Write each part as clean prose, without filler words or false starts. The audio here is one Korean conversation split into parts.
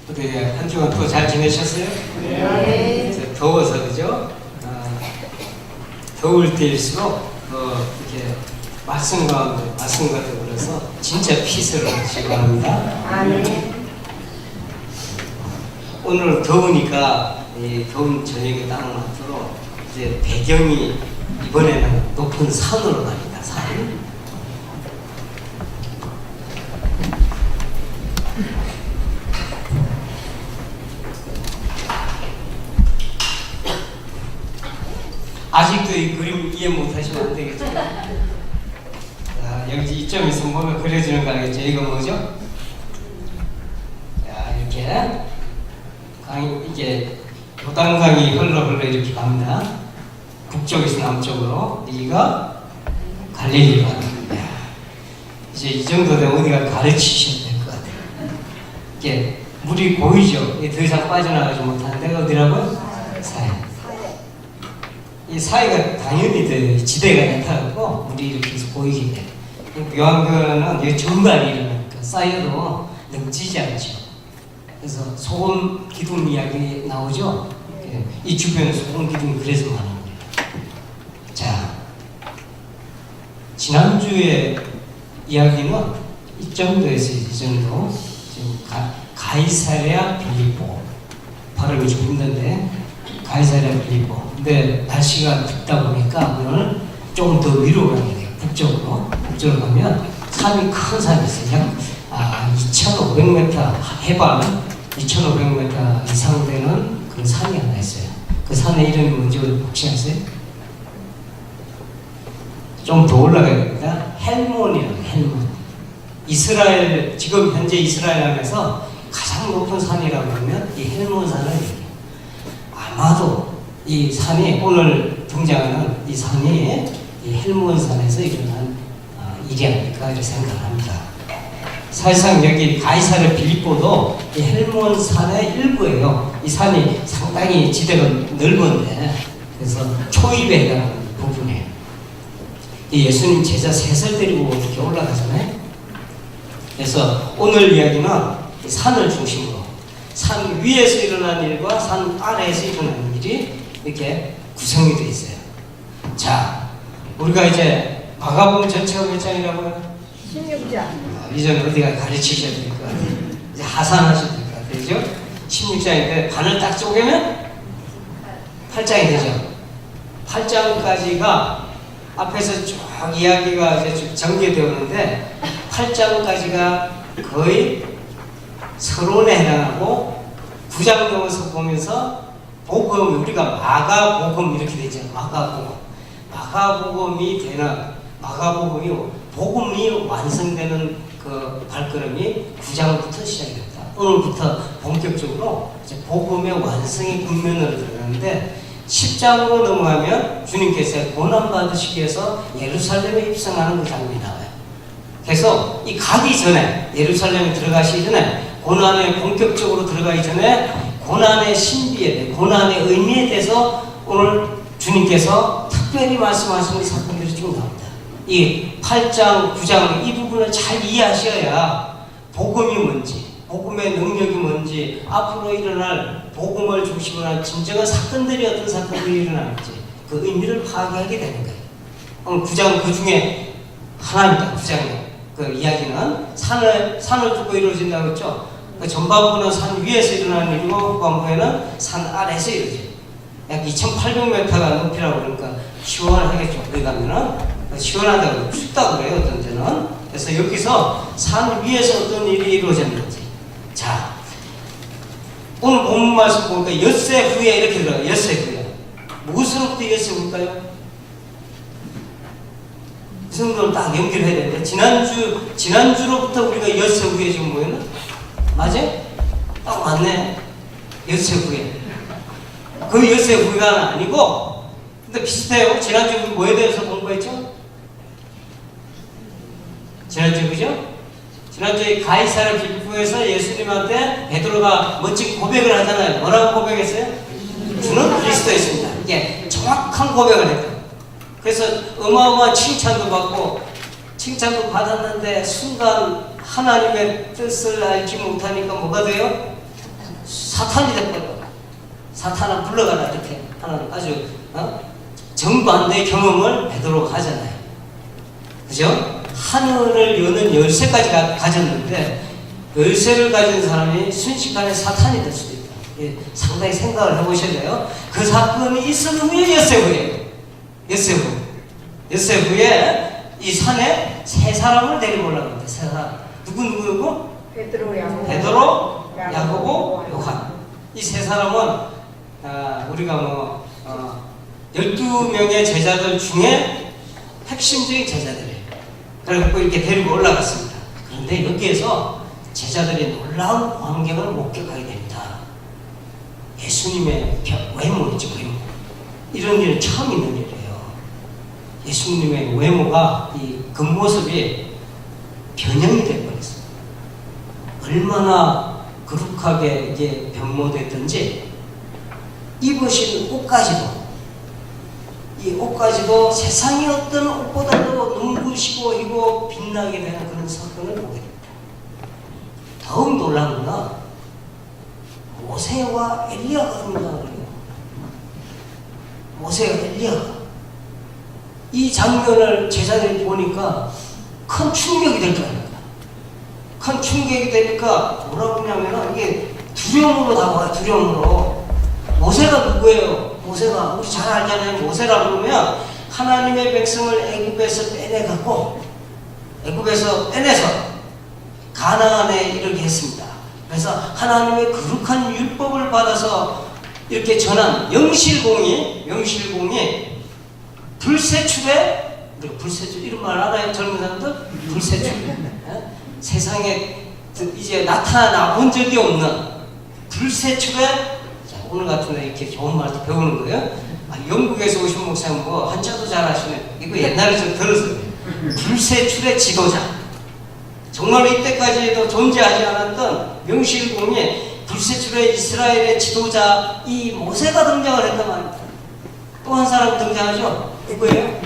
어떻게 한 주간 또 잘 지내셨어요? 네. 더워서 그죠? 더울 때일수록 이렇게 말씀 같은 그래서 진짜 피스를 하시기 바랍니다. 아멘. 오늘 더우니까 이 더운 저녁에 딱 맞도록 이제 배경이 이번에는 높은 산으로 갑니다. 산. 아직도 이 그림 이해 못하시면 안 되겠죠? 자, 여기 이점에서 뭐가 그려지는 거 알겠죠? 이거 뭐죠? 자, 이렇게 이게 요단강이 흘러 이렇게 갑니다. 북쪽에서 남쪽으로. 여기가 갈릴리가 갑니다. 이제 이 정도 되면 어디가 가르치셔야 될 것 같아요. 이게 물이 고이죠? 더 이상 빠져나가지 못하는 데가 어디라고요? 사해. 이 사이가 당연히 지대가 나타나고 물이 이렇게 해서 보이게 돼. 묘한거는 이 정갈이 일어나니까 쌓여도 넘치지 않죠. 그래서 소금 기둥 이야기 나오죠. 이 주변에 소금 기둥이 그래서 많은 거예요. 자, 지난주에 이야기는 이 정도에서 이 정도. 지금 가이사랴 빌립보 발음이 좀 힘든데 가이사랴 빌립보. 근데 날씨가 덥다 보니까 오늘 좀 더 위로 가야 돼요. 북쪽으로 가면 산이 큰 산이 있어요. 약 2,500m 해발 2,500m 이상 되는 그 산이 하나 있어요. 그 산의 이름이 뭔지 혹시 아세요? 좀 더 올라가야 됩니다. 헬몬이라고. 헬몬. 이스라엘, 지금 현재 이스라엘 안에서 가장 높은 산이라고 하면 이 헬몬 산을 얘기해요. 아마도 이 산이 오늘 등장하는 이 산이 이 헬몬 산에서 일어난 일이 아닐까 이렇게 생각합니다. 사실상 여기 가이사랴 빌립보도 이 헬몬 산의 일부예요. 이 산이 상당히 지대가 넓은데 그래서 초입에 해당하는 부분이에요. 이 예수님 제자 셋을 데리고 이렇게 올라가잖아요. 그래서 오늘 이야기는 산을 중심으로 산 위에서 일어난 일과 산 아래에서 일어나는 일이 이렇게 구성이 되어 있어요. 자, 우리가 이제 마가복음 전체가 몇 장이라고요? 16장. 이제는 어디가 가르치셔야 될 것 같아요. 이제 하산하셔야 될 것 같아요. 그죠? 16장인데 반을 딱 쪼개면 8장이 되죠. 8장까지가 앞에서 쭉 이야기가 이제 쭉 전개되었는데 8장까지가 거의 서론에 해당하고 9장 넘어서 보면서 복음, 우리가 마가복음 이렇게 되죠. 마가복음이 되는 마가복음이 복음이 완성되는 그 발걸음이 9장부터 시작이 됩니다. 오늘부터 본격적으로 이제 복음의 완성이 국면으로 들어가는데 10장으로 넘어가면 주님께서 고난받으시기 위해서 예루살렘에 입성하는 그 장면이 나와요. 그래서 이 가기 전에 예루살렘에 들어가시기 전에 고난에 본격적으로 들어가기 전에 고난의 신비에 대해 고난의 의미에 대해서 오늘 주님께서 특별히 말씀하시는 사건들이 쭉 나옵니다. 이 8장, 9장 이 부분을 잘 이해하셔야 복음이 뭔지 복음의 능력이 뭔지 앞으로 일어날 복음을 중심으로 한 진정한 사건들이 어떤 사건들이 일어날지 그 의미를 파악하게 되는 거예요. 오늘 9장 그 중에 하나입니다. 9장에 그 이야기는 산을 두고 이루어진다고 했죠. 그 전반부는 산 위에서 일어나는 일이고 후반부에는 산 아래에서 이루어져요. 약 2,800m가 높이라고 그러니까 시원하겠죠. 거기 가면은 시원하다고 춥다고 그래요. 어떤 데는. 그래서 여기서 산 위에서 어떤 일이 이루어졌는지. 자, 오늘 본문 말씀 보니까 엿새 후에 이렇게 들어가요. 엿새 후에. 무엇으로부터 엿새 후일까요? 성경을 딱 연결해야 되는데 지난주로부터 우리가 엿새 후에 지금 뭐였나? 맞아요? 딱 맞네. 엿새 후에. 그 엿새 후가 아니고 근데 비슷해요. 지난주 우리 뭐에 대해서 공부했죠? 지난주 그죠? 지난주에 가이사랴 빌립보에서 예수님한테 베드로가 멋진 고백을 하잖아요. 뭐라고 고백했어요? 주는 그리스도였습니다. 이게 정확한 고백을 했다. 그래서 어마어마한 칭찬도 받고 칭찬도 받았는데 순간 하나님의 뜻을 알지 못하니까 뭐가 돼요? 사탄이 돼버려. 사탄아 불러가라 이렇게 하는 아주 정반대의 경험을 베드로가 하잖아요. 그죠? 하늘을 여는 열쇠까지 가졌는데 열쇠를 가진 사람이 순식간에 사탄이 될 수도 있다. 상당히 생각을 해보셔야 돼요. 그 사건이 있은 후에 엿새후에 이 산에 세 사람을 데리고 올라갑니다. 세 사람. 누구? 베드로, 야고보, 요한. 이 세 사람은 우리가 12명의 제자들 중에 핵심적인 제자들이에요. 그래서 이렇게 데리고 올라갔습니다. 그런데 여기에서 제자들이 놀라운 광경을 목격하게 됩니다. 예수님의 외모이죠, 외모. 이런 일은 처음 있는 일이에요. 예수님의 외모가 이 겉모습이 변형이 되어버렸어요. 얼마나 거룩하게 이게 변모됐든지 입으신 옷까지도 세상의 어떤 옷보다도 눈부시고 이고 빛나게 되는 그런 사건을 보게 됩니다. 더욱 놀라운 건 모세와 엘리야가 등장해요. 모세와 엘리야가 이 장면을 제자들이 보니까 큰 충격이 될 거 아닙니까? 큰 충격이 되니까 뭐라고 하냐면 이게 두려움으로 다가와요. 두려움으로. 모세가 누구예요? 모세가 우리 잘 알잖아요. 모세라 그러면 하나님의 백성을 애굽에서 빼내서 가나안에 이르게 했습니다. 그래서 하나님의 거룩한 율법을 받아서 이렇게 전한 영실공이 불세출에 이런 말 알아요? 젊은 사람들? 불세출. 세상에 이제 나타나 본 적이 없는 불세출에 오늘 같은 날 이렇게 좋은 말도 배우는 거예요. 영국에서 오신 목사님 한자도 잘 아시네. 이거 옛날에 좀 들었어요. 불세출의 지도자. 정말로 이때까지도 존재하지 않았던 명실공히 불세출의 이스라엘의 지도자 이 모세가 등장을 했단 말입니다. 또 한 사람 등장하죠. 누구예요?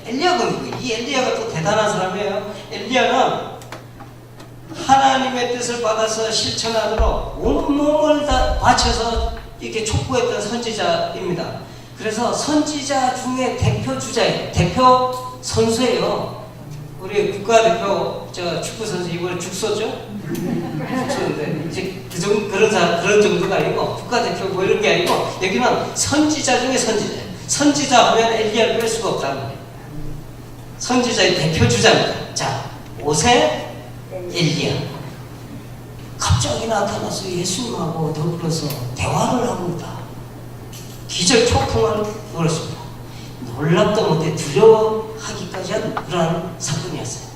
엘리야가 누구예요? 이 엘리야가 또 대단한 사람이에요. 엘리야는 하나님의 뜻을 받아서 실천하도록 온몸을 다 바쳐서 이렇게 촉구했던 선지자입니다. 그래서 선지자 중에 대표 선수예요. 우리 국가대표 축구 선수 이번에 죽소죠? 죽소인데 이제 그런 정도가 아니고 국가대표 뭐 이런 게 아니고 여기는 선지자 중에 선지자 하면 엘리야를 뺄 수가 없다는 거예요. 선지자의 대표 주자입니다. 자, 모세, 엘리야 갑자기 나타나서 예수님하고 더불어서 대화를 합니다. 기적 초풍을 노렸습니다. 놀랍도 못해 두려워하기까지 한 그러한 사건이었어요.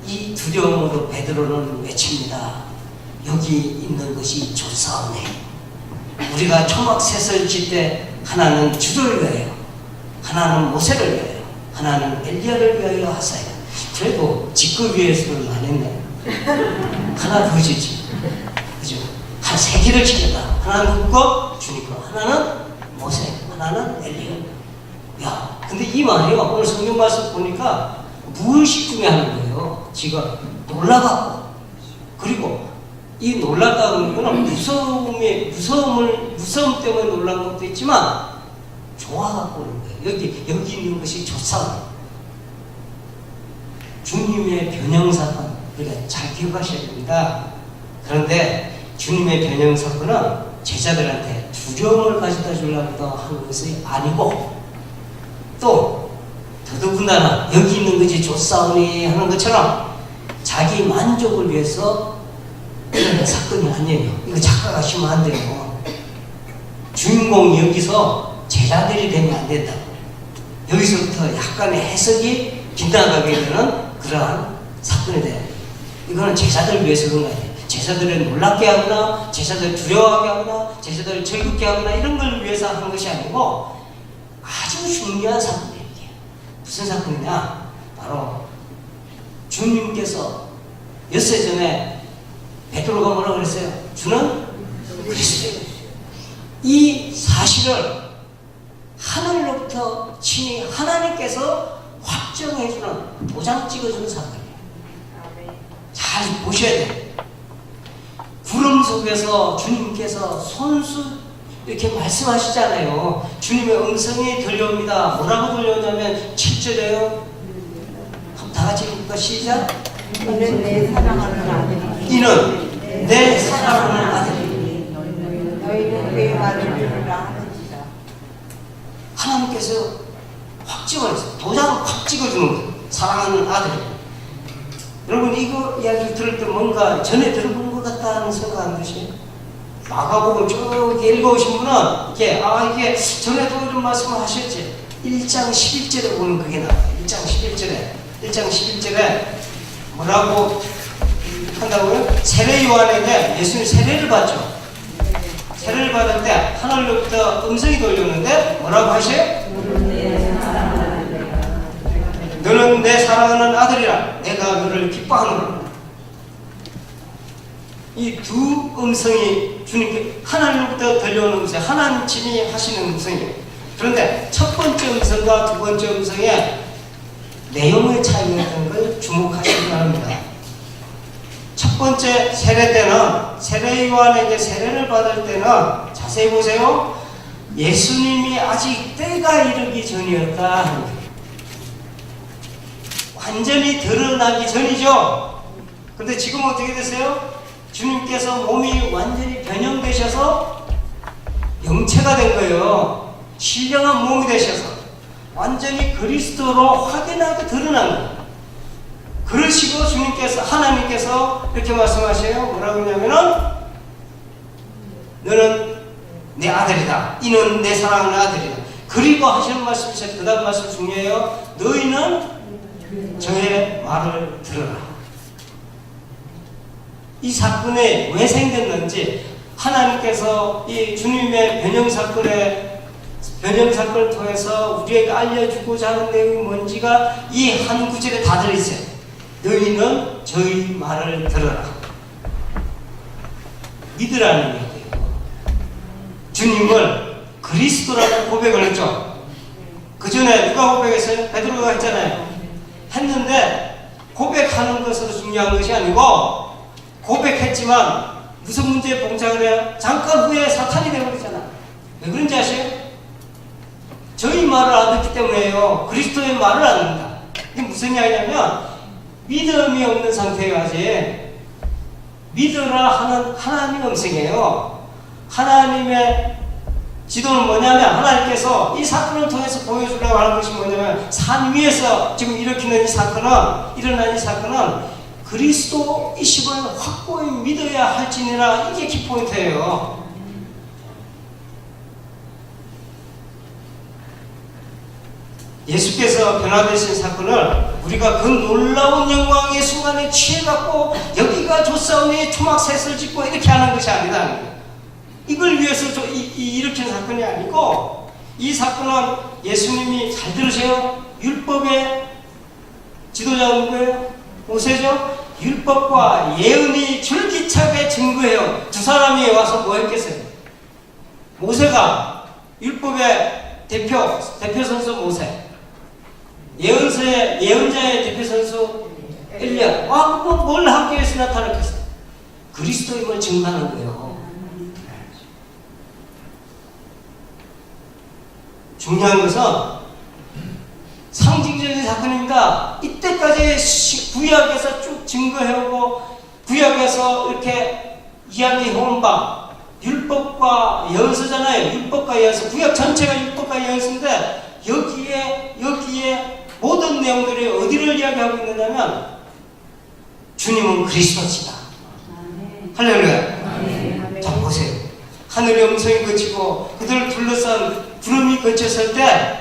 이 두려움으로 베드로는 외칩니다. 여기 있는 것이 좋사오네. 우리가 초막셋을 질 때 하나는 주를 위하여, 하나는 모세를 위하여, 하나는 엘리야를 위하여 하사요. 그래도 직급 위해서는 안 했네. 하나 더 지지. 그죠? 한 세 개를 지켰다. 하나는 국거 주니까, 하나는 모세, 하나는 엘리야. 야, 근데 이 말이요. 오늘 성경 말씀 보니까 무의식 중에 하는 거예요. 지가 놀라갖고. 그리고 이 놀랐다는 거는 무서움 때문에 놀란 것도 있지만 좋아갖고 오는 거예요. 여기 있는 것이 좋사오네. 주님의 변형사건, 우리가 잘 기억하셔야 됩니다. 그런데 주님의 변형사건은 제자들한테 두려움을 가져다 주려고 하는 것이 아니고 또 더더군다나 여기 있는 것이 좋사오니 하는 것처럼 자기 만족을 위해서 이런 사건이 아니에요. 이거 착각하시면 안 돼요. 주인공이 여기서 제자들이 되면 안 된다고. 여기서부터 약간의 해석이 빗나가게 되는 그러한 사건이 돼요. 이거는 제자들을 위해서 그런 거 아니에요. 제자들을 놀랍게 하거나 제자들을 두려워하게 하거나 제자들을 즐겁게 하거나 이런 걸 위해서 하는 것이 아니고 아주 중요한 사건이에요. 무슨 사건이냐? 바로 주님께서 엿새 전에 베드로가 뭐라고 그랬어요? 주는 그리스도예요. 이 사실을 하늘로부터 친히 하나님께서 확정해주는 도장 찍어주는 사건이에요. 잘 보셔야 돼요. 구름 속에서 주님께서 손수 이렇게 말씀하시잖아요. 주님의 음성이 들려옵니다. 뭐라고 들려오냐면 7절에요. 다 같이 읽을까? 시작. 이는 내 사랑하는 아들이 이는 내 사랑하는 아들이. 너희는 내 말을 들으라 하는지라. 하나님께서 확 찍어냈어요. 도장 확 찍어주는 거예요. 사랑하는 아들. 여러분 이거 이야기 들을 때 뭔가 전에 들어본 것 같다는 생각 안 드세요? 마가복음 쭉 읽어오신 분은 이게 이게 전에도 이런 말씀을 하셨지. 1장 11절에 보면 그게 나와요. 1장 11절에 뭐라고 한다고요? 세례 요한에게 예수님 세례를 받죠. 세례를 받을 때 하늘로부터 음성이 들려오는데 뭐라고 하셔요? 너는 내 사랑하는 아들이라 내가 너를 기뻐하노라. 이 두 음성이 주님께 하나님부터 들려오는 음성, 하나님이 하시는 음성이에요. 그런데 첫 번째 음성과 두 번째 음성의 내용의 차이가 있다는 걸 주목하시기 바랍니다. 첫 번째 세례 때는 세례 요한에게 세례를 받을 때는 자세히 보세요. 예수님이 아직 때가 이르기 전이었다 하는 거예요. 완전히 드러나기 전이죠. 그런데 지금 어떻게 되세요? 주님께서 몸이 완전히 변형되셔서 영체가 된 거예요. 신령한 몸이 되셔서 완전히 그리스도로 확연하게 드러난 거예요. 그러시고 주님께서 하나님께서 이렇게 말씀하셔요. 뭐라고 하냐면은 너는 내 아들이다. 이는 내 사랑하는 아들이다. 그리고 하시는 말씀이 그 다음 말씀 중요해요. 너희는 저의 말을 들어라. 이 사건이 왜 생겼는지 하나님께서 이 주님의 변형 사건을 통해서 우리에게 알려주고자 하는 내용이 뭔지가 이 한 구절에 다 들어있어요. 너희는 저희 말을 들어라. 믿으라는 얘기예요. 주님을 그리스도라고 고백을 했죠. 그 전에 누가 고백했어요? 베드로가 했잖아요. 했는데 고백하는 것으로 중요한 것이 아니고 고백했지만 무슨 문제에 봉착을 해요? 잠깐 후에 사탄이 되어버리잖아. 왜 그런지 아세요? 저희 말을 안 듣기 때문에요. 그리스도의 말을 안 듣는다. 이게 무슨 이야기냐면 믿음이 없는 상태에 아직 믿으라 하는 하나님의 음성이에요. 하나님의 지도는 뭐냐면 하나님께서 이 사건을 통해서 보여주려고 하는 것이 뭐냐면 산 위에서 지금 일어나는 이 사건은 그리스도이심을 확고히 믿어야 할지니라. 이게 키포인트예요. 예수께서 변화되신 사건을 우리가 그 놀라운 영광의 순간에 취해갖고 여기가 좋사오니 초막셋을 짓고 이렇게 하는 것이 아니다. 이걸 위해서 일으킨 사건이 아니고 이 사건은 예수님이 잘 들으세요. 율법의 지도자가 누구예요? 모세죠. 율법과 예언이 줄기차게 증거해요. 두 사람이 와서 뭐 했겠어요? 모세가 율법의 대표 선수 모세, 예언자의 대표 선수 엘리야. 뭘 하기 위해서 나타났겠어요? 그리스도임을 증거하는 거예요. 중요한 것은 상징적인 사건입니다. 이때까지 구약에서 쭉 증거해오고 구약에서 이렇게 이야기해온 바 율법과 예언서잖아요. 율법과 예언서. 구약 전체가 율법과 예언서인데 여기에 모든 내용들이 어디를 이야기하고 있느냐면 주님은 그리스도시다. 할렐루야. 자 보세요. 하늘의 음성이 그치고 그들을 둘러싼 구름이 그쳤을 때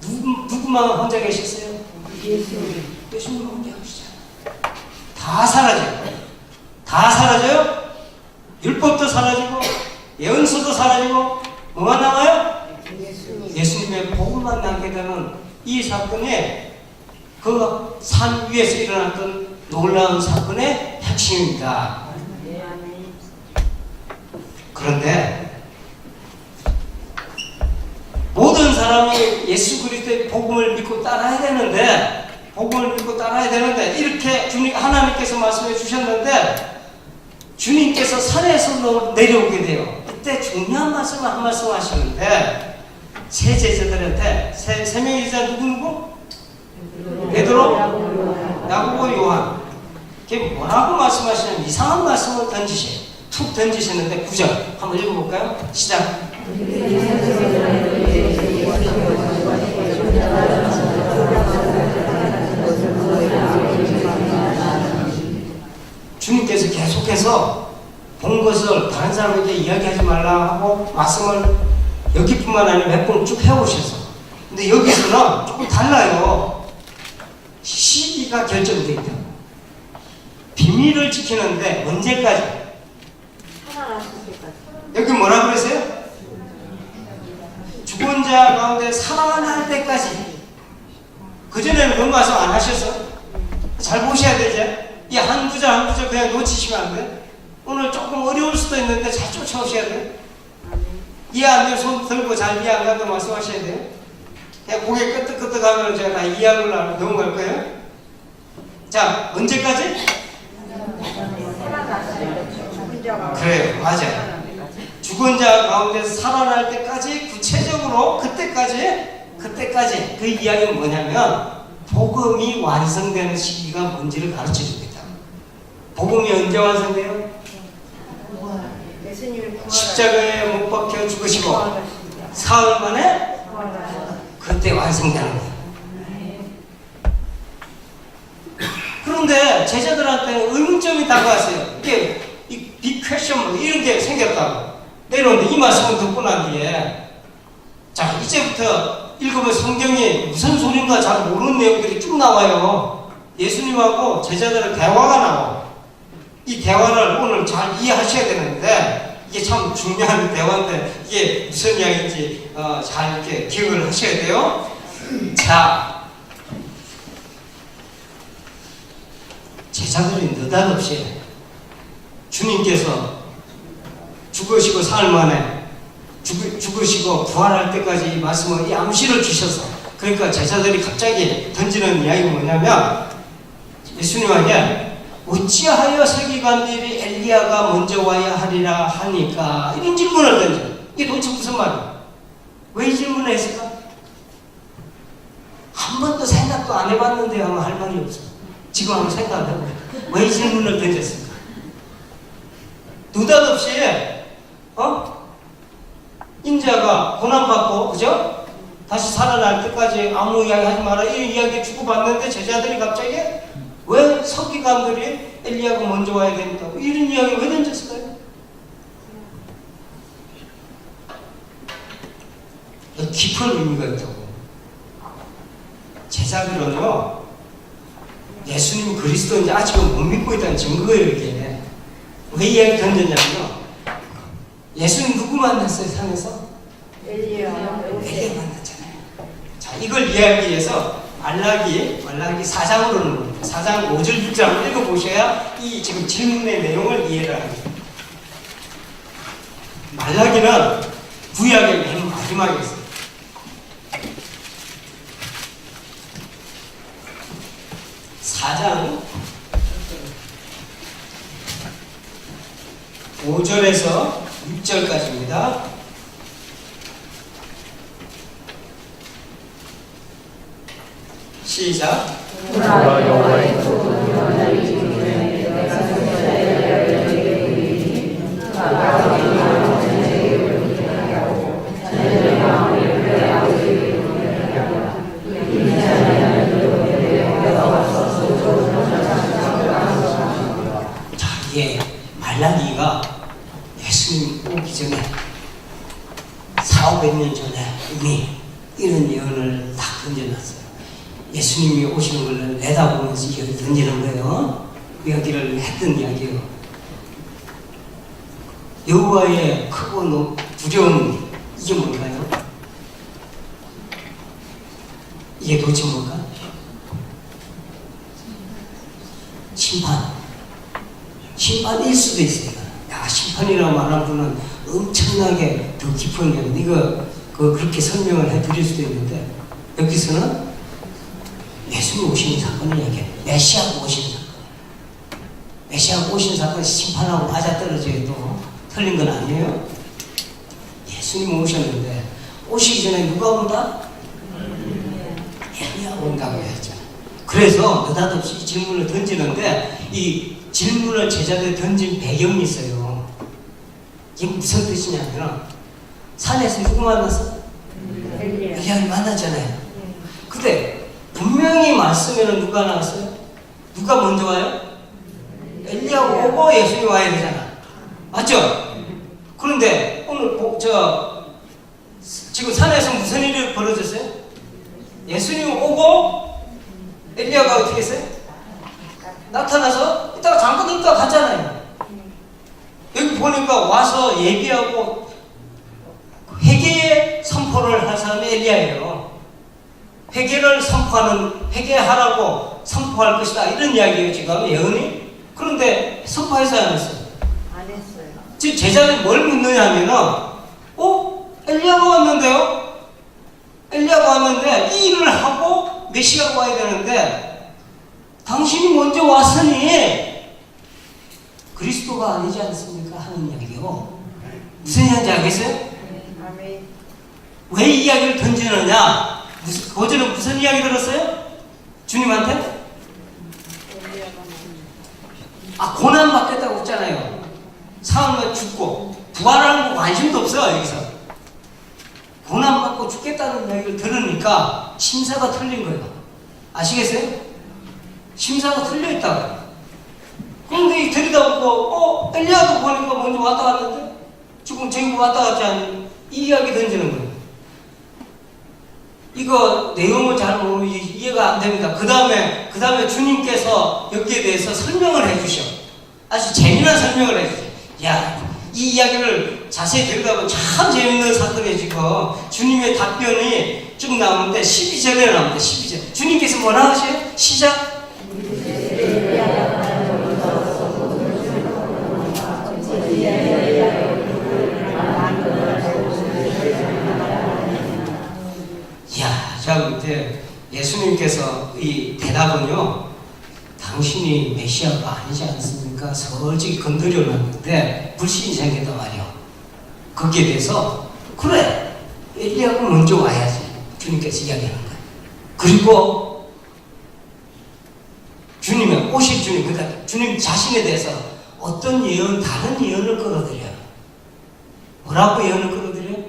누구만 혼자 계셨어요? 예수님 혼자 계시잖아요. 다 사라져요. 다 사라져요. 율법도 사라지고 예언서도 사라지고 뭐만 남아요? 예수님의 복음만 남게 되는 이 사건이 그 산 위에서 일어났던 놀라운 사건의 핵심입니다. 그런데 모든 사람이 예수 그리스도의 복음을 믿고 따라야 되는데 이렇게 주님 하나님께서 말씀해 주셨는데 주님께서 산에서 내려오게 돼요. 이때 중요한 말씀을 한 말씀 하시는데 세 제자들한테 세 명의 제자 누구? 베드로, 야고보, 요한. 이게 뭐라고 말씀하시냐면 이상한 말씀을 툭 던지시는데 9절 한번 읽어볼까요? 시작. 주님께서 계속해서 본 것을 다른 사람에게 이야기하지 말라 하고 말씀을 여기뿐만 아니라 몇 번 쭉 해오셔서, 근데 여기서는 조금 달라요. 시기가 결정되어 있다. 비밀을 지키는데 언제까지? 여기 뭐라 그랬어요? 죽은 자 가운데 살아날 때까지. 그전에는 그런 말씀 안 하셨어? 잘 보셔야 되죠? 이 한 구절 그냥 놓치시면 안 돼. 오늘 조금 어려울 수도 있는데 잘 쫓아오셔야 돼. 이해 안 되면 손 들고 잘 이해 안 간다고 말씀하셔야 돼요. 그냥 고개 끄덕끄덕 하면 제가 다 이해하고 넘어갈 거예요. 자, 언제까지? 그래요, 맞아요. 죽은 자 가운데 살아날 때까지, 구체적으로 그때까지 그 이야기는 뭐냐면 복음이 완성되는 시기가 뭔지를 가르쳐 줍니다. 복음이 언제 완성돼요? 십자가에 못 박혀 죽으시고 사흘 만에 그때 완성되는 거예요. 그런데 제자들한테 의문점이 다가왔어요. 이게 빅 퀘션 이런 게 생겼다고. 내려오는데 이 말씀을 듣고 난 뒤에 자, 이제부터 읽으면 성경이 무슨 소린가 잘 모르는 내용들이 쭉 나와요. 예수님하고 제자들의 대화가 나와요. 이 대화를 오늘 잘 이해하셔야 되는데 이게 참 중요한 대화인데 이게 무슨 이야기인지 잘 이렇게 기억을 하셔야 돼요. 자, 제자들이 느닷없이 주님께서 죽으시고 사흘 만에 죽으시고 부활할 때까지 이 말씀을, 이 암시를 주셔서, 그러니까 제자들이 갑자기 던지는 이야기가 뭐냐면 예수님에게 어찌하여 서기관들이 엘리야가 먼저 와야 하리라 하니까, 이런 질문을 던져. 이게 도대체 무슨 말이야? 왜 이 질문을 했을까? 한 번도 생각도 안 해봤는데 하면 할 말이 없어. 지금 한번 생각해보래. 왜 이 질문을 던졌을까? 느닷없이 인자가 고난받고, 그죠? 다시 살아날 때까지 아무 이야기 하지 마라, 이 이야기 주고받는데 제자들이 갑자기 왜 서기관들이 엘리야가 먼저 와야 된다고 이런 이야기 왜 던졌을까요? 깊은 의미가 있다고. 제자들은요, 예수님 그리스도인지 아직은 못 믿고 있다는 증거예요. 이게 왜 이야기 던졌냐면요, 예수님 누구 만났어요? 산에서? 엘리야 만났잖아요. 자, 이걸 이해하기 위해서 말라기 4장으로는 4장 5절 6절 읽어보셔야 이 지금 질문의 내용을 이해를 합니다. 말라기는 구약의 맨 마지막에 있어요. 4장 5절에서 6절까지입니다. 시작. 자, 이게 말라기가 예수님 오기 전에 400년 전에 이미 이런 예언을 다 던져놨어요. 예수님이 오시는 걸 내다보면서 이야기 던지는 거예요. 이야기를 했던 이야기예요. 여호와의 크고 두려운 이게 뭘까요? 이게 도대체 뭘까? 심판일 수도 있어요. 야, 심판이라고 말한 분은 엄청나게 더 깊은 게, 이거 그렇게 설명을 해드릴 수도 있는데, 여기서는 예수님 오시는 사건을 얘기해. 메시아가 오시는 사건. 메시아가 오신 사건이 심판하고 맞아떨어져도 틀린 건 아니에요. 예수님 오셨는데 오시기 전에 누가 온다? 엘리야가 온다고 했죠. 그래서 느닷없이 질문을 던지는데 이 질문을 제자들이 던진 배경이 있어요. 이게 무슨 뜻이냐면 산에서 누구 만났어? 엘리야를 만났잖아요. 근데 분명히 말씀에는 누가 나왔어요? 누가 먼저 와요? 엘리야가 오고 예수님이 와야 되잖아. 맞죠? 그런데 오늘 지금 산에서 무슨 일이 벌어졌어요? 예수님 오고 엘리야가 어떻게 했어요? 나타나서 이따가 잠깐 있다가 갔잖아요. 여기 보니까 와서 예비하고 회개의 선포를 할 사람이 엘리야예요. 회개를 회개하라고 선포할 것이다 이런 이야기예요. 지금 예언이. 그런데 선포해서 안 했어요. 안 했어요. 지금 제자들이 뭘 묻느냐 하면은 엘리야가 왔는데요? 엘리야가 왔는데 이 일을 하고 메시아가 와야 되는데 당신이 먼저 왔으니 그리스도가 아니지 않습니까? 하는 이야기요. 무슨 이야기인지 알겠어요? 아멘. 왜 이 이야기를 던지느냐? 어제는 무슨 이야기 들었어요? 주님한테? 고난 받겠다고 했잖아요. 사흘만 죽고 부활하는 거 관심도 없어요. 여기서 고난 받고 죽겠다는 이야기를 들으니까 심사가 틀린 거예요. 아시겠어요? 심사가 틀려 있다고. 그런데 들여다보고 엘리야도 보니까 먼저 왔다 갔는데 지금 저기 왔다 갔지 않니? 이 이야기 던지는 거예요. 이거 내용을 잘 모르면 이해가 안 됩니다. 그 다음에 주님께서 여기에 대해서 설명을 해주셔. 아주 재미난 설명을 해주셔. 이 이야기를 자세히 들여다보면 참 재밌는 사건이에요. 지금 주님의 답변이 쭉 나오는데 12절에 나옵니다. 12절. 주님께서 뭐라 하세요? 시작. 자, 밑에 예수님께서 이 대답은요, 당신이 메시아가 아니지 않습니까? 솔직히 건드려 놨는데 불신이 생겼단 말이요. 거기에 대해서 그래, 엘리야가 먼저 와야지. 주님께서 이야기하는 거예요. 그리고 주님은 오실 주님, 그러니까 주님 자신에 대해서 어떤 다른 예언을 끌어들여요. 뭐라고 예언을 끌어들여요?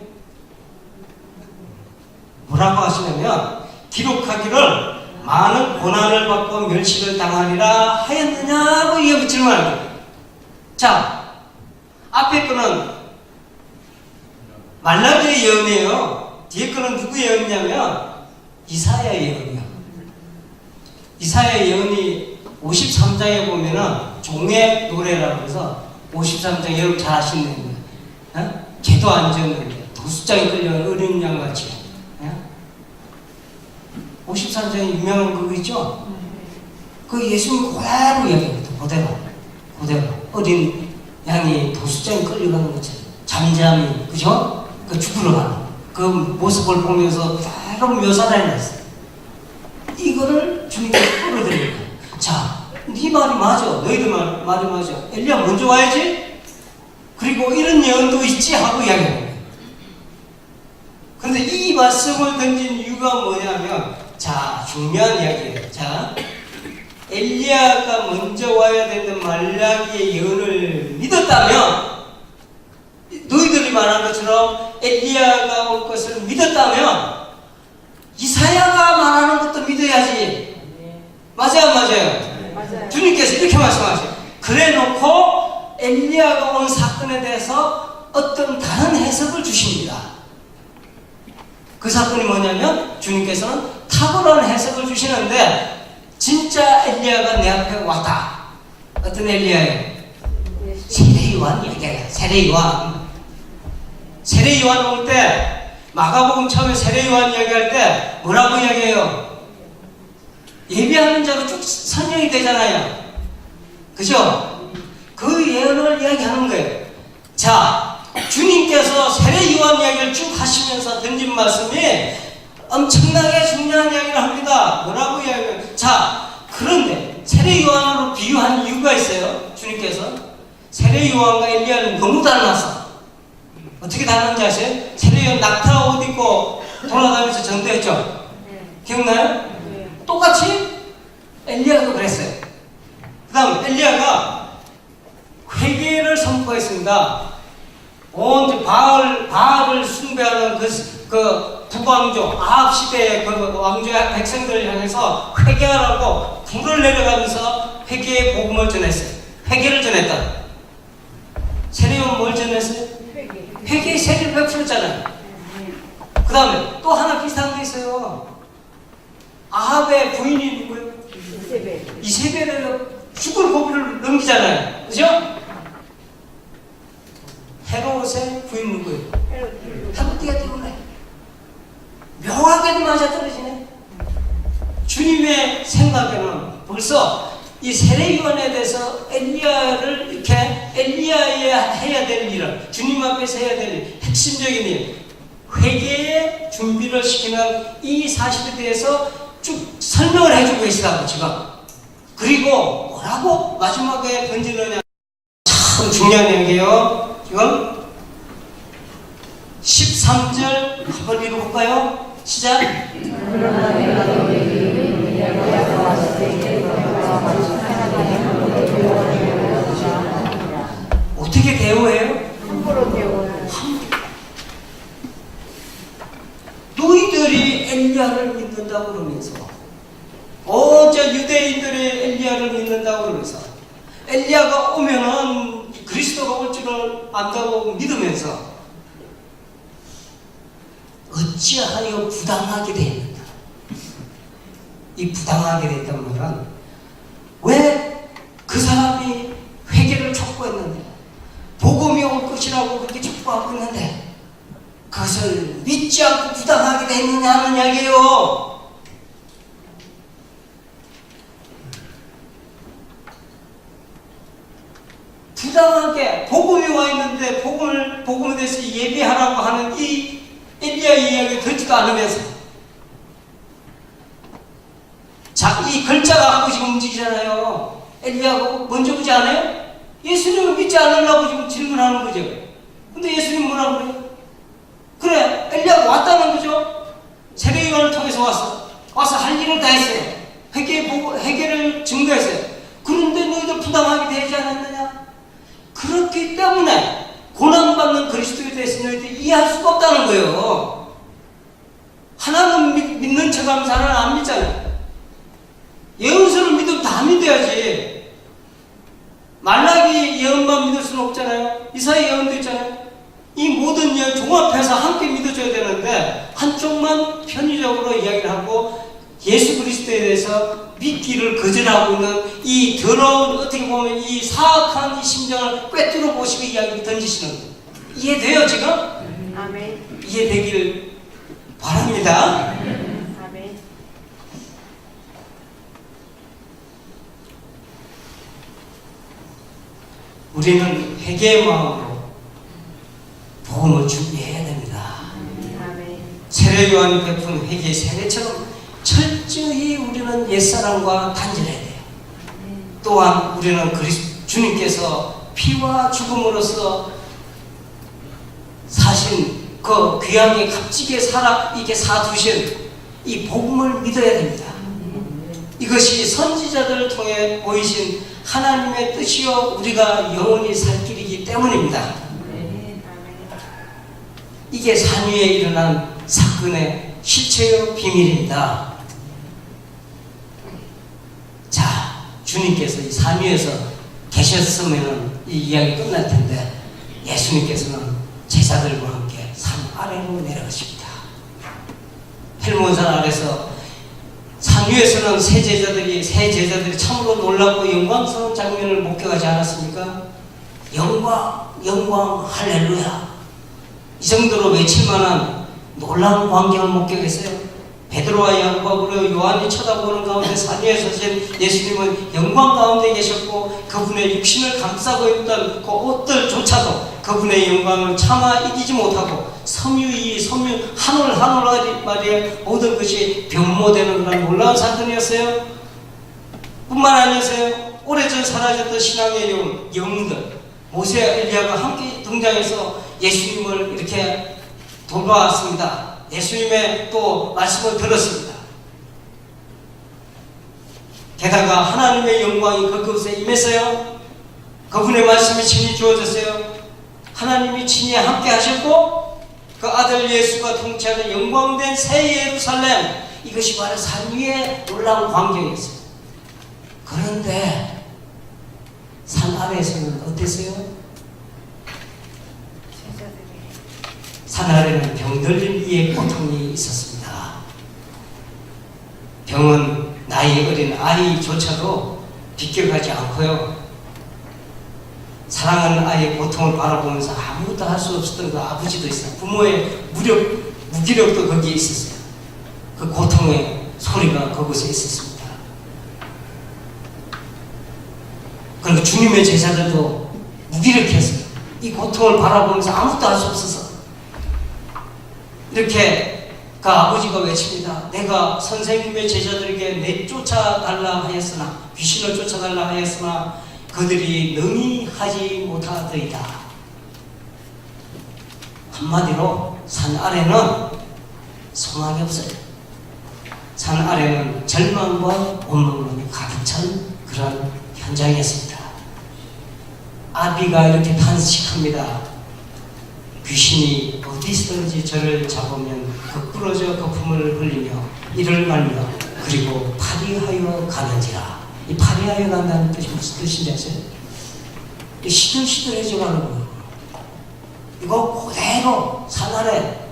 뭐라고 하시냐면 기록하기를 많은 고난을 받고 멸시를 당하리라 하였느냐고 이게 질문하는 거예요. 자, 앞에 거는 말라기의 예언이에요. 뒤에 거는 누구 예언이냐면 이사야 예언이에요. 이사야 예언이 53장에 보면은 종의 노래라고 해서 53장 여러분 잘 아시는 거예요. 개도 안 졌는데 도수장에 끌려온 어린 양같이 53장에 유명한 그거 있죠? 그 예수님 그대로 이야기합니다. 그대로 어린 양이 도수장에 끌려가는 것처럼 잠잠히, 그죠? 그 죽으러 가는 그 모습을 보면서 그대로 묘사를 해놨어요. 이거를 주님께서 끌어들이는 거예요. 자, 네 말이 맞아. 너희들 말이 맞아. 엘리야 먼저 와야지? 그리고 이런 예언도 있지? 하고 이야기하는 거예요. 그런데 이 말씀을 던진 이유가 뭐냐면, 자, 중요한 이야기예요. 자, 엘리야가 먼저 와야 되는 말라기의 예언을 믿었다면, 너희들이 말한 것처럼 엘리야가 올 것을 믿었다면 이사야가 말하는 것도 믿어야지. 맞아요, 안 맞아요? 맞아요. 주님께서 이렇게 말씀하세요. 그래 놓고 엘리야가 온 사건에 대해서 어떤 다른 해석을 주십니다. 그 사건이 뭐냐면 주님께서는 탁월한 해석을 주시는데 진짜 엘리야가 내 앞에 왔다. 어떤 엘리야예요? 세례요한 이야기예요. 세례요한 올 때 마가복음 처음에 세례요한 이야기할 때 뭐라고 이야기해요? 예비하는 자로 쭉 설명이 되잖아요. 그죠? 그 예언을 이야기하는 거예요. 자, 주님께서 세례요한 이야기를 쭉 하시면서 던진 말씀이 엄청나게 중요한 이야기를 합니다. 뭐라고 이야기해요? 자, 그런데 세례요한으로 비유한 이유가 있어요. 주님께서 세례 요한과 엘리야는 너무 닮았어. 어떻게 닮았는지 아세요? 세례 요한 낙타 옷 입고 돌아다니면서 전도했죠. 기억나요? 똑같이 엘리야도 그랬어요. 그 다음 엘리야가 회개를 선포했습니다. 온 바알을 숭배하는 그 북왕조 아합 시대의 그 왕조의 백성들을 향해서 회개하라고 불을 내려가면서 회개의 복음을 전했어요. 회개를 전했다. 세례요한 뭘 전했어요? 회개의 세례를 베풀었잖아요. 그 다음에 또 하나 비슷한 게 있어요. 아합의 부인이 누구예요? 이세벨을 죽을 고비를 넘기잖아요. 그죠? 헤롯의 부인 누구예요? 헤롯디가 때문에 묘하게도 맞아떨어지네. 주님의 생각에는 벌써 이 세례요한에 대해서 엘리야를 이렇게 엘리야에 해야 될 일을 주님 앞에서 해야 될 핵심적인 일 회개의 준비를 시키는 이 사실에 대해서 쭉 설명을 해주고 계시다고 지금. 그리고 뭐라고 마지막에 던지느냐 참 중요한 얘기예요. 지금 13절 한번 읽어볼까요? 시작. 어떻게 대우해요? 함부로 대우하는. 너희들이 엘리야를 믿는다고 그러면서 저 유대인들이 엘리야를 믿는다고 그러면서 엘리야가 오면은 그리스도가 올 줄을 안다고 믿으면서 어찌하여 부당하게 되었는가? 이 부당하게 됐단 말은 왜 그 사람이 회개를 촉구했는데 복음이 올 것이라고 그렇게 촉구하고 있는데 그것을 믿지 않고 부당하게 됐느냐 하는 이야기예요. 부당하게 복음이 와 있는데 복음에 대해서 예배하라고 하는 이 엘리야의 이야기를 듣지도 않으면서 자, 이 글자가 한 번씩 움직이잖아요. 엘리야가 먼저 보지 않아요? 예수님을 믿지 않으려고 지금 질문하는 거죠. 근데 예수님 뭐라고 그래요? 그래, 엘리야가 왔다는 거죠. 세례 요한을 통해서 와서 할 일을 다 했어요. 회개를 증거했어요. 그런데 너희들 부당하게 되지 않았느냐? 그렇기 때문에 고난받는 그리스도에 대해서 너희들이 이해할 수가 없다는 거예요. 하나는 믿는 척하면서 하나는 안 믿잖아요. 예언서를 믿으면 다 믿어야지. 말라기 예언만 믿을 수는 없잖아요. 이사야 예언도 있잖아요. 이 모든 예언 종합해서 함께 믿어줘야 되는데 한쪽만 편의적으로 이야기를 하고 예수 그리스도에 대해서 믿기를 거절하고 있는 이 더러운 어떻게 보면 이 사악한 이 심정을 꿰뚫어 보시고 이야기를 던지시는 거예요. 이해돼요 지금? 아멘. 이해되기를 바랍니다. 아멘. 우리는 회개의 마음으로 복음을 준비해야 됩니다. 아멘. 세례 요한이 베푼 회개의 세례처럼 철저히 우리는 옛사람과 단절해야 돼요. 또한 우리는 주님께서 피와 죽음으로써 사신 그 귀하게 값지게 이게 사두신 이 복음을 믿어야 됩니다. 이것이 선지자들을 통해 보이신 하나님의 뜻이요 우리가 영원히 살 길이기 때문입니다. 이게 산 위에 일어난 사건의 실체요 비밀입니다. 자, 주님께서 이 산 위에서 계셨으면 이 이야기 끝날 텐데 예수님께서는 제자들과 함께 산 아래로 내려가십니다. 헬몬산 아래서 산 위에서는 새 제자들이 참으로 놀랍고 영광스러운 장면을 목격하지 않았습니까? 영광, 영광, 할렐루야. 이 정도로 외칠 만한 놀라운 광경을 목격했어요. 베드로와 야고보와 요한이 쳐다보는 가운데 산 위에 서신 예수님은 영광 가운데 계셨고 그분의 육신을 감싸고 있던 그 옷들조차도 그분의 영광을 차마 이기지 못하고 섬유 한올 말이에 모든 것이 변모되는 그런 놀라운 사건이었어요. 뿐만 아니었어요. 오래전 사라졌던 신앙의 영웅들 모세, 엘리야가 함께 등장해서 예수님을 이렇게 돌봐왔습니다. 예수님의 또 말씀을 들었습니다. 게다가 하나님의 영광이 그곳에 임했어요. 그분의 말씀이 친히 주어졌어요. 하나님이 친히 함께 하셨고 그 아들 예수가 통치하는 영광된 새 예루살렘, 이것이 바로 산 위의 놀라운 광경이었어요. 그런데 산 아래에서는 어땠어요? 산 아래는 병들린 이의 고통이 있었습니다. 병은 나이 어린 아이조차도 비껴가지 않고요. 사랑하는 아이의 고통을 바라보면서 아무것도 할 수 없었던 그 아버지도 있어요. 부모의 무기력도 거기에 있었어요. 그 고통의 소리가 그곳에 있었습니다. 그리고 주님의 제자들도 무기력했어요. 이 고통을 바라보면서 아무것도 할 수 없어서 이렇게 그 아버지가 외칩니다. 내가 선생님의 제자들에게 내쫓아달라 하였으나, 귀신을 쫓아달라 하였으나 그들이 능히 하지 못하더이다. 한마디로 산 아래는 소망이 없어요. 산 아래는 절망과 원망이 가득 찬 그런 현장이었습니다. 아비가 이렇게 탄식합니다. 귀신이 어디서든지 저를 잡으면 그 부러져 거품을 흘리며 이를 말며 그리고 파리하여 가는지라. 이 파리하여 간다는 뜻이 무슨 뜻인지 아세요? 시들시들해져가는 거예요. 이거 그대로 산 아래,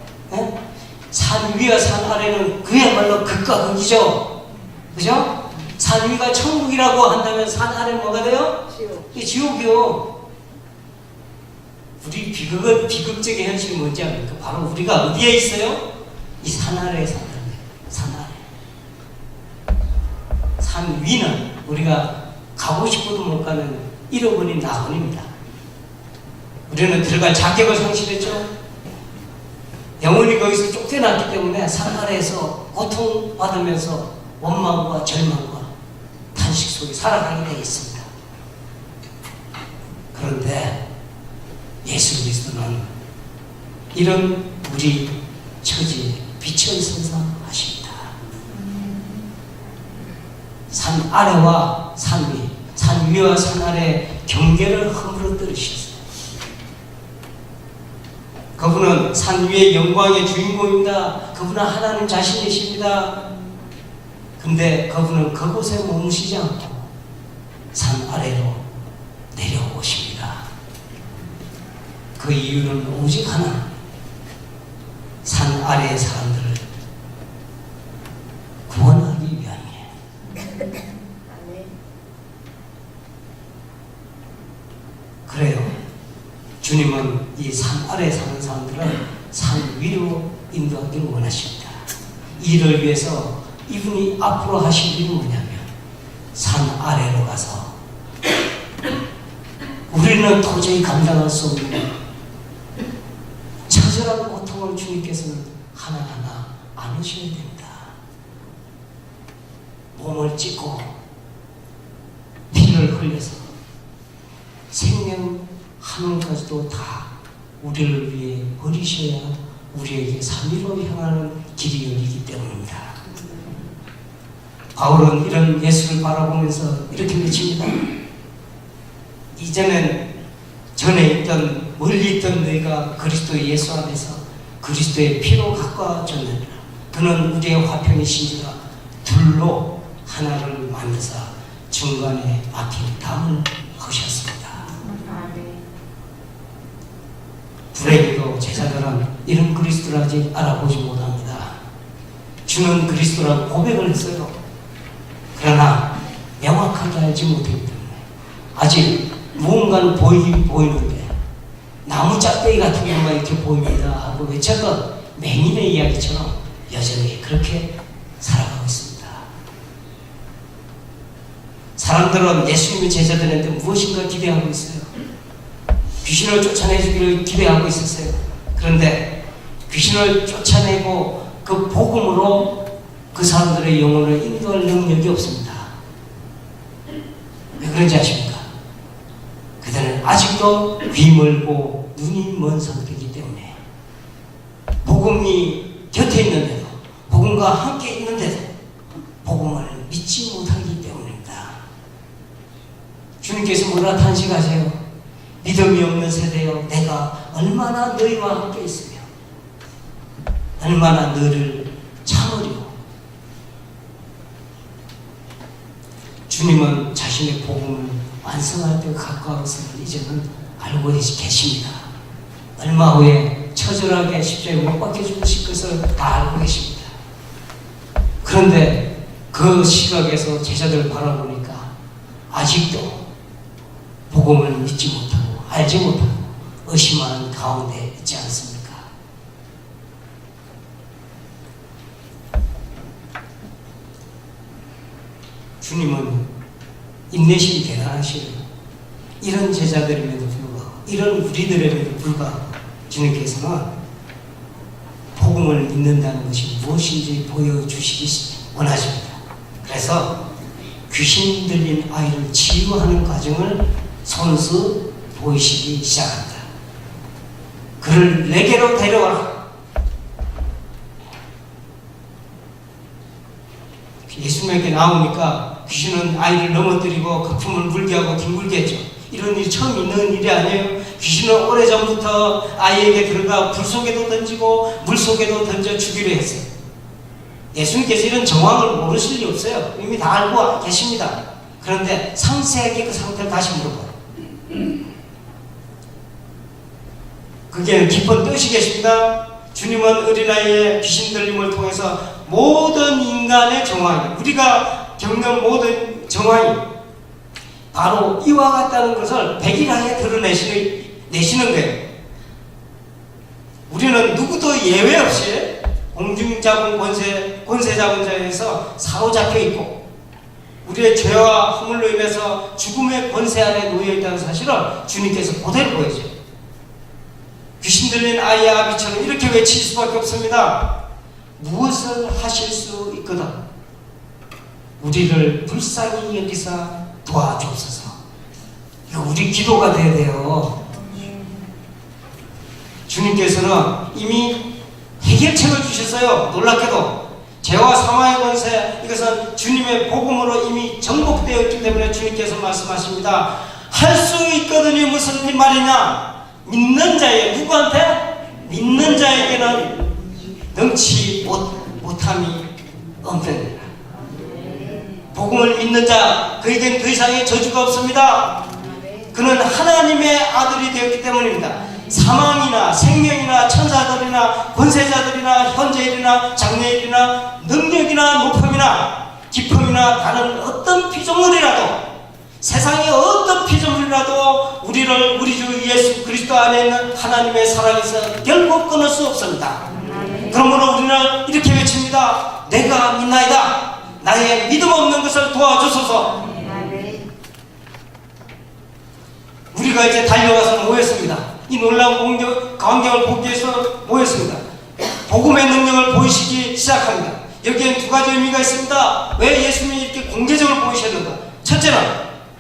산 위와 산 아래는 그야말로 극과 극이죠. 그죠? 산 위가 천국이라고 한다면 산 아래는 뭐가 돼요? 이 지옥이요. 우리 비극적인 현실이 뭔지 압니까? 바로 우리가 어디에 있어요? 이 산 아래에 산다는 거예요. 산 아래. 산 위는 우리가 가고 싶어도 못 가는 잃어버린 낙원입니다. 우리는 들어갈 자격을 상실했죠. 영혼이 거기서 쫓겨났기 때문에 산 아래에서 고통받으면서 원망과 절망과 탄식 속에 살아가게 되어 있습니다. 그런데 예수 그리스도는 이런 우리 처지에 빛을 선사하십니다. 산 아래와 산 위, 산 위와 산 아래 경계를 허물어뜨리셨어요. 그분은 산 위의 영광의 주인공입니다. 그분은 하나님 자신이십니다. 근데 그분은 그곳에 머무시지 않고 산 아래로 내려오십니다. 그 이유는 오직 하나, 산 아래의 사람들을 구원하기 위함이에요. 그래요. 주님은 이 산 아래에 사는 사람들을 산 위로 인도하기를 원하십니다. 이를 위해서 이분이 앞으로 하실 일이 뭐냐면 산 아래로 가서 우리는 도저히 감당할 수 없는 처절한 고통을 주님께서는 하나하나 안으셔야 됩니다. 몸을 찢고 피를 흘려서 생명 한 올까지도 다 우리를 위해 버리셔야 우리에게 삼위로 향하는 길이 열리기 때문입니다. 바울은 이런 예수를 바라보면서 이렇게 외칩니다. 이제는 전에 있던 멀리 있던 너희가 그리스도의 예수 안에서 그리스도의 피로 가까워졌느니라. 그는 우리의 화평이신지라 둘로 하나를 만드사 중간에 막힌 담을 하셨습니다. 불행히도 제자들은 이런 그리스도를 아직 알아보지 못합니다. 주는 그리스도라고 고백을 했어요. 그러나 명확하게 알지 못하기 때문에 아직 무언가는 보이긴 보이는데 나무 짝대기 같은 것만 이렇게 보입니다 하고 외쳤던 맹인의 이야기처럼 여전히 그렇게 살아가고 있습니다. 사람들은 예수님의 제자들한테 무엇인가 기대하고 있어요. 귀신을 쫓아내주기를 기대하고 있었어요. 그런데 귀신을 쫓아내고 그 복음으로 그 사람들의 영혼을 인도할 능력이 없습니다. 왜 그런지 아십니까? 그들은 아직도 귀 멀고 눈이 먼 상태이기 때문에 복음이 곁에 있는데도, 복음과 함께 있는데도 복음을 믿지 못하기 때문입니다. 주님께서 뭐라 탄식하세요? 믿음이 없는 세대여, 내가 얼마나 너희와 함께 있으며 얼마나 너를 참으려. 주님은 자신의 복음을 완성할 때가 가까웠음을 이제는 알고 계십니다. 얼마 후에 처절하게 십자가에 못 박혀 죽으실 것을 다 알고 계십니다. 그런데 그 시각에서 제자들을 바라보니까 아직도 복음을 믿지 못하고 알지 못하고 의심하는 가운데 있지 않습니까? 주님은 인내심이 대단하시고 이런 제자들임에도 불구하고 이런 우리들에게도 불구하고 주님께서는 복음을 믿는다는 것이 무엇인지 보여주시기 원하십니다. 그래서 귀신 들린 아이를 치유하는 과정을 손수 보이시기 시작합니다. 그를 내게로 데려와라. 예수님에게 나오니까 귀신은 아이를 넘어뜨리고 거품을 물게 하고 뒹굴게 했죠. 이런 일이 처음 있는 일이 아니에요. 귀신은 오래전부터 아이에게 들어가 불 속에도 던지고 물 속에도 던져 죽이려 했어요. 예수님께서 이런 정황을 모르실 리 없어요. 이미 다 알고 계십니다. 그런데 상세하게 그 상태를 다시 물어봐요. 그게 깊은 뜻이 계십니다. 주님은 어린아이의 귀신 들림을 통해서 모든 인간의 정황이, 우리가 겪는 모든 정황이 바로 이와 같다는 것을 백일하게 드러내시는 거예요. 우리는 누구도 예외 없이 공중자분 권세자분 자에서 사로잡혀 있고 우리의 죄와 허물로 인해서 죽음의 권세 아래 놓여 있다는 사실을 주님께서 그대로 보여줘요. 귀신 들린 아이의 아비처럼 이렇게 외칠 수밖에 없습니다. 무엇을 하실 수 있거든 우리를 불쌍히 여기사 도와주옵소서. 이거 우리 기도가 돼야 돼요. 주님께서는 이미 해결책을 주셨어요. 놀랍게도 죄와 사망의 권세, 이것은 주님의 복음으로 이미 정복되어 있기 때문에 주님께서 말씀하십니다. 할 수 있거든요. 무슨 말이냐? 믿는 자에게, 누구한테? 믿는 자에게는 능치 못함이 없느니라. 복음을 믿는 자, 그에겐 더 이상의 저주가 없습니다. 그는 하나님의 아들이 되었기 때문입니다. 사망이나 생명이나 천사들이나 권세자들이나 현재일이나 장래일이나 능력이나 높음이나 깊음이나 다른 어떤 피조물이라도, 세상의 어떤 피조물이라도 우리를 우리 주 예수 그리스도 안에 있는 하나님의 사랑에서 결코 끊을 수 없습니다. 그러므로 우리는 이렇게 외칩니다. 내가 믿나이다. 나의 믿음 없는 것을 도와주소서. 우리가 이제 달려가서 모였습니다. 이 놀라운 광경을 보기 위해서 모였습니다. 복음의 능력을 보이시기 시작합니다. 여기엔 두 가지 의미가 있습니다. 왜 예수님이 이렇게 공개적으로 보이셨는가? 첫째는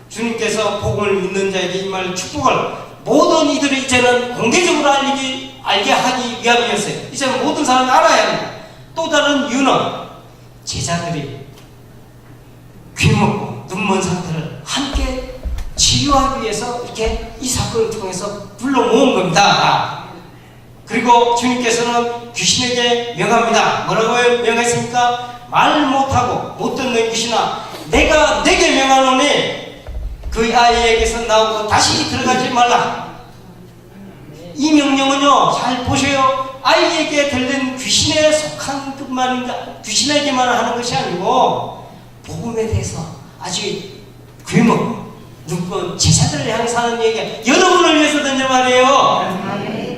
주님께서 복음을 믿는 자에게 임할 축복을 모든 이들이 이제는 공개적으로 알게 하기 위함이었어요. 이제는 모든 사람이 알아야 합니다. 또 다른 이유는 제자들이 귀먹고 눈먼 상태를 함께 치유하기 위해서 이렇게 이 사건을 통해서 불러 모은 겁니다. 그리고 주님께서는 귀신에게 명합니다. 뭐라고 명했습니까? 말 못하고 못 듣는 귀신아, 내가 내게 명하노니 그 아이에게서 나오고 다시 들어가지 말라. 이 명령은요, 잘 보세요. 아이에게 들린 귀신에 속한 것만인가, 귀신에게만 하는 것이 아니고 복음에 대해서 아주 귀먹고 눈먼 제자들을 향해서 하는 얘기가 여러분을 위해서 든지 말이에요.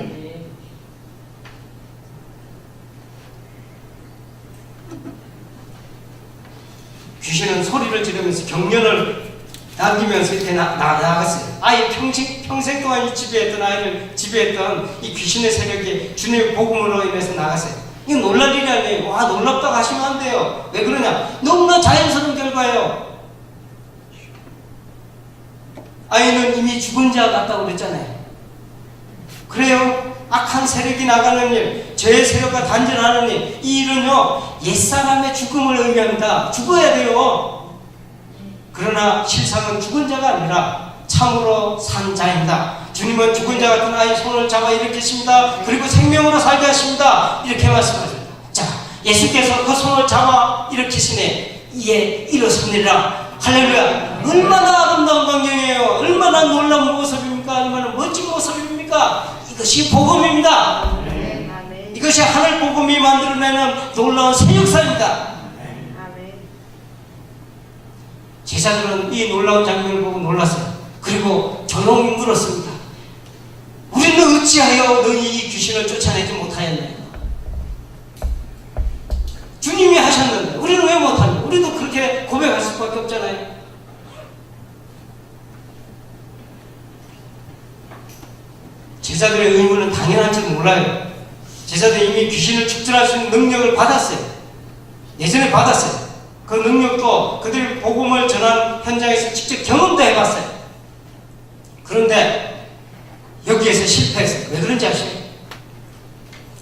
귀신은 소리를 지르면서 경련을 남기면서 이렇게 나갔어요. 아예 평생 동안 이 지배했던 아이를 지배했던 이 귀신의 세력이 주님의 복음으로 인해서 나갔어요. 이건 놀랄 일이 아니에요. 와, 놀랍다고 하시면 안 돼요. 왜 그러냐? 너무나 자연스러운 결과예요. 아이는 이미 죽은 자 같다고 그랬잖아요. 그래요. 악한 세력이 나가는 일, 죄의 세력과 단절하는 일, 이 일은요 옛사람의 죽음을 의미합니다. 죽어야 돼요. 그러나 실상은 죽은 자가 아니라 참으로 산 자입니다. 주님은 죽은 자 같은 아이 손을 잡아 일으키십니다. 그리고 생명으로 살게 하십니다. 이렇게 말씀하십니다. 자, 예수께서 그 손을 잡아 일으키시니 이에 일어섭니다. 할렐루야. 얼마나 아름다운 광경이에요. 얼마나 놀라운 모습입니까? 얼마나 멋진 모습입니까? 이것이 복음입니다. 이것이 하늘 복음이 만들어내는 놀라운 새 역사입니다. 제자들은 이 놀라운 장면을 보고 놀랐어요. 그리고 조용히 물었습니다. 우리는 어찌하여 너희 이 귀신을 쫓아내지 못하였느냐? 주님이 하셨는데 우리는 왜 못하냐? 우리도 그렇게 고백할 수밖에 없잖아요. 제자들의 의문은 당연한 줄 몰라요. 제자들이 이미 귀신을 축출할 수 있는 능력을 받았어요. 예전에 받았어요. 그 능력도 그들이 복음을 전한 현장에서 직접 경험도 해봤어요. 그런데 여기에서 실패했어요. 왜 그런지 아시죠?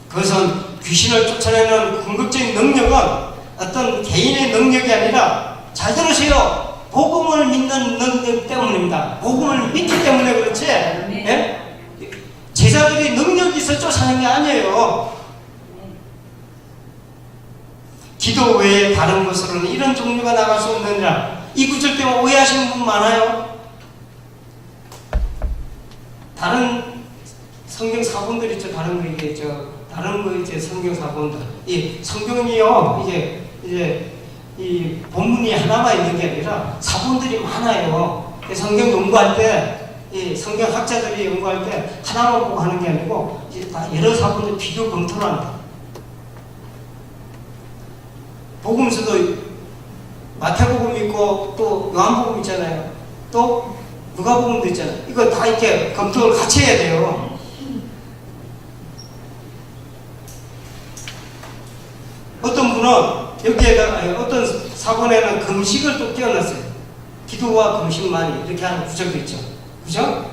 그것은 귀신을 쫓아내는 궁극적인 능력은 어떤 개인의 능력이 아니라, 잘 들으세요, 복음을 믿는 능력 때문입니다. 복음을 믿기 때문에 그렇지, 예? 제자들이 능력이 있어 쫓아내는 게 아니에요. 기도 외에 다른 것으로는 이런 종류가 나갈 수 없느니라. 이 구절 때문에 오해하시는 분 많아요. 다른 성경 사본들 있죠. 다른 거 이제 성경 사본들. 이 성경이요, 이제 이 본문이 하나만 있는 게 아니라 사본들이 많아요. 성경 연구할 때, 이 성경 학자들이 연구할 때 하나만 보고 하는 게 아니고 이제 다 여러 사본들 비교 검토를 합니다. 복음서도 마태복음 있고 또 요한복음 있잖아요. 또 누가복음도 있잖아요. 이거 다 이렇게 검토를 같이 해야 돼요. 어떤 분은 여기에다, 어떤 사본에는 금식을 또 끼워놨어요. 기도와 금식만이 이렇게 하는 구절도 있죠. 그죠?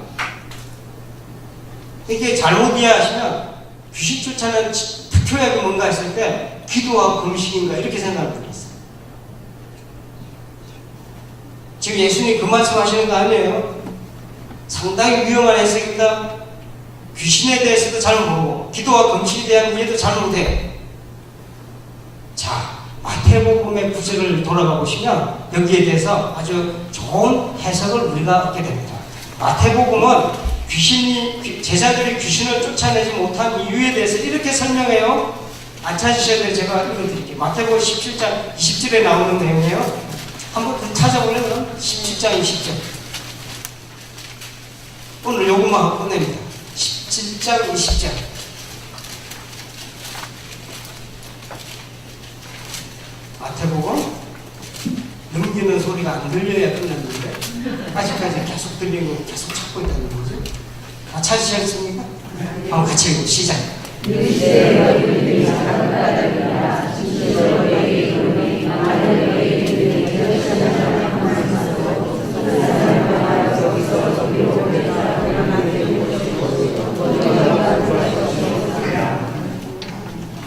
이게 잘못 이해하시면 귀신 쫓아내는 특효약이 뭔가 했을 때 기도와 금식인가 이렇게 생각할 분이 있어요. 지금 예수님이 그 말씀 하시는 거 아니에요? 상당히 위험한 해석입니다. 귀신에 대해서도 잘 모르고 기도와 금식에 대한 이해도 잘 못해요. 자, 마태복음의 구절을 돌아가 보시면 여기에 대해서 아주 좋은 해석을 우리가 얻게 됩니다. 마태복음은 제자들이 귀신을 쫓아내지 못한 이유에 대해서 이렇게 설명해요. 안 찾으셔야 돼요. 제가 읽어드릴게요. 마태복음 17장 20절에 나오는 내용이에요. 한번 더 찾아보려면 그럼 17장 20절. 오늘 요것만 하고 끝냅니다. 17장 20절. 마태복음 넘기는 소리가 안 들려야 끝났는데 아직까지 계속 들리고 계속 찾고 있다는 거죠. 다 찾으셨습니까? 한번 같이 읽고 시작.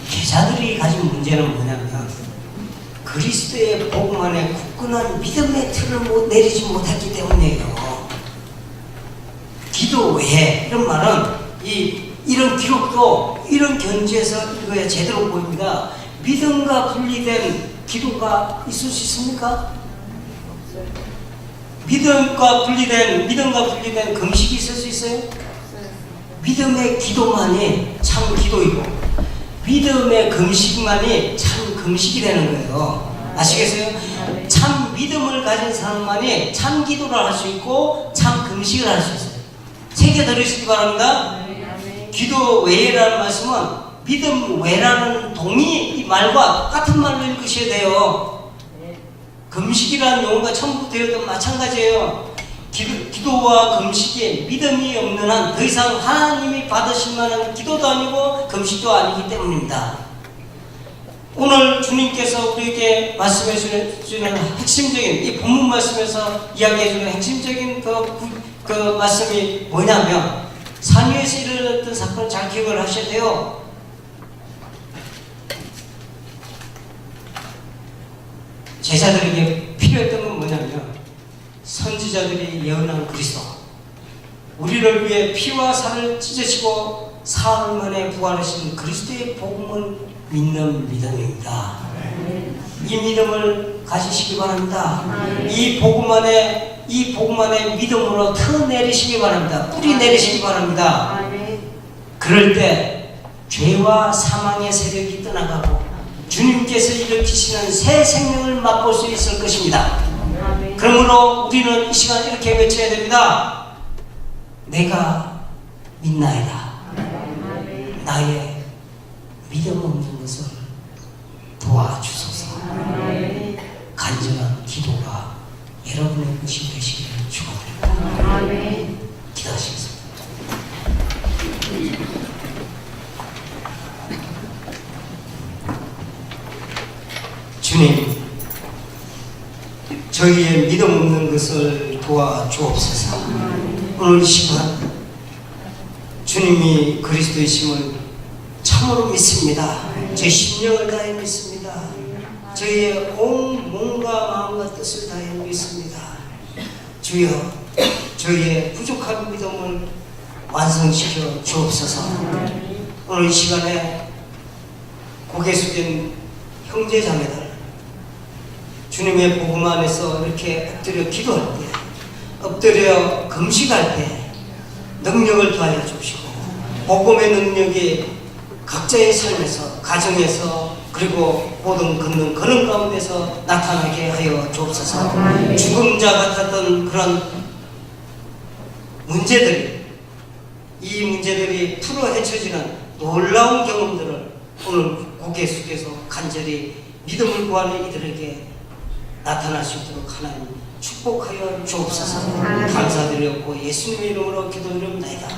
제자들이 가진 문제는 뭐냐면 그리스도의 복음 안에 굳건한 믿음의 틀을 내리지 못했기 때문이에요. 기도 외에, 이런 말은 이런 기록도 이런 견지에서 읽어야 제대로 보입니다. 믿음과 분리된 기도가 있을 수 있습니까? 믿음과 분리된 금식이 있을 수 있어요? 믿음의 기도만이 참 기도이고 믿음의 금식만이 참 금식이 되는 거예요. 아시겠어요? 참 믿음을 가진 사람만이 참 기도를 할 수 있고 참 금식을 할 수 있어요. 새겨 들으시기 바랍니다. 기도 외라는 말씀은 믿음 외라는 동의 이 말과 똑같은 말로 읽으셔야 돼요. 금식이라는 용어가 처음부터 되어도 마찬가지예요. 기도와 금식이 믿음이 없는 한 더 이상 하나님이 받으실 만한 기도도 아니고 금식도 아니기 때문입니다. 오늘 주님께서 우리에게 말씀해 주는 핵심적인, 이 본문 말씀에서 이야기해 주는 핵심적인 그 그 말씀이 뭐냐면 산 위에서 일어났던 사건을 잘 기억을 하셔야 돼요. 제자들에게 필요했던 건 뭐냐면 선지자들이 예언한 그리스도, 우리를 위해 피와 살을 찢으시고 사흘 만에 부활하신 그리스도의 복음을 믿는 믿음입니다. 이 믿음을 가지시기 바랍니다. 이 복음 안에 믿음으로 터 내리시기 바랍니다. 뿌리 내리시기 바랍니다. 그럴 때 죄와 사망의 세력이 떠나가고 주님께서 일으키시는 새 생명을 맛볼 수 있을 것입니다. 그러므로 우리는 이 시간 이렇게 외쳐야 됩니다. 내가 믿나이다. 나의 믿음 없는 것을 도와주소서. 간절한 기도가 여러분의 것이 되시기를 축원합니다. 기도하시겠습니다. 주님, 저희의 믿음 없는 것을 도와주옵소서. 오늘 이 시간 주님이 그리스도이심을 참으로 믿습니다. 제 심령을 다해 믿습니다. 저희의 온 몸과 마음과 뜻을 다해 믿습니다. 주여, 저희의 부족한 믿음을 완성시켜 주옵소서. 오늘 이 시간에 고개 숙인 형제 자매들, 주님의 복음 안에서 이렇게 엎드려 기도할 때, 엎드려 금식할 때 능력을 더하여 주시고, 복음의 능력이 각자의 삶에서, 가정에서, 그리고 모든 걷는 그런 가운데서 나타나게 하여 주옵소서. 죽음자 같았던 그런 문제들이, 이 문제들이 풀어 헤쳐지는 놀라운 경험들을 오늘 고개 숙여서 간절히 믿음을 구하는 이들에게 나타날 수 있도록 하나님 축복하여 주옵소서. 감사드렸고 예수님의 이름으로 기도드립니다.